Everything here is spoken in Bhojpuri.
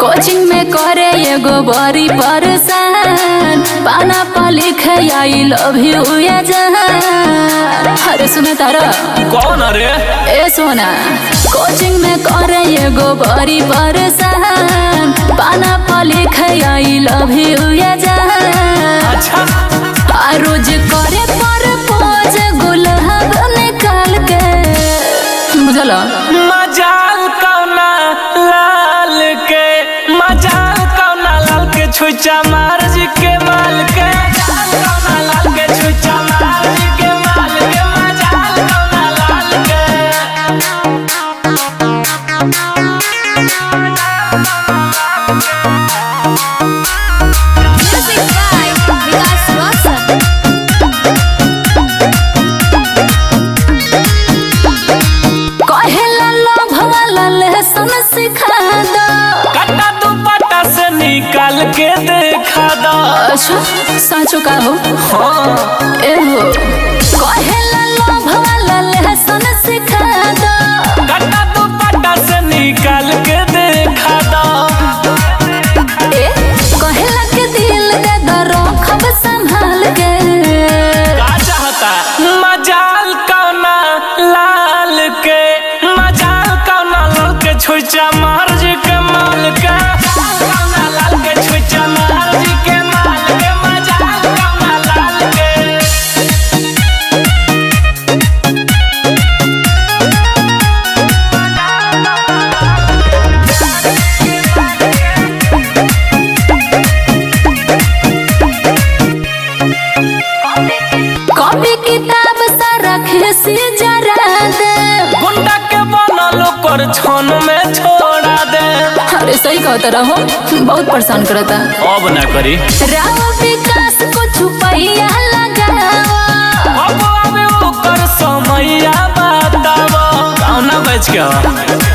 कोचिंग में करे एगो बड़ी परेशान पाना पर लिखे आई लव यू या जहान। अरे सुना तारा कौन अरे ए सोना कोचिंग में करे एगो बड़ी परेशान पाना पर लिखे आई लव यू या जहान। अच्छा रोज करे पर पोज गुलाब निकाल के बुझल मजाल कौना लाल के मजाल कौना लाल के छुचा मार जी के माल के कौना लाल के छुचा मार जी के माल के मजाल कौना लाल के कट्टा दुपट्टा से निकाल के देखा दो। अच्छा साचो का हो ए हो कहेला लोभ वाला लहसुन सिखा दो। कट्टा दुपट्टा से निकाल के देखा दो। ए कहेला के दिल दे दो रखब संभाल के। का चाहता मजाल कौना लाल के मजाल कौना लाल के छुचा मार जी के माल के कौना लाल के छुचा मार जी के माल के मजाल कौना लाल के। कॉपी किताब सारा खीसी जरा दे। गुंडा के बनल कर छन में छोड़ा दे। अरे सही कहता रहो बहुत परेशान करता। अब ना करी राव विकास को छुपैया लगावा। अब ओकर समैया बतावा कौना बच के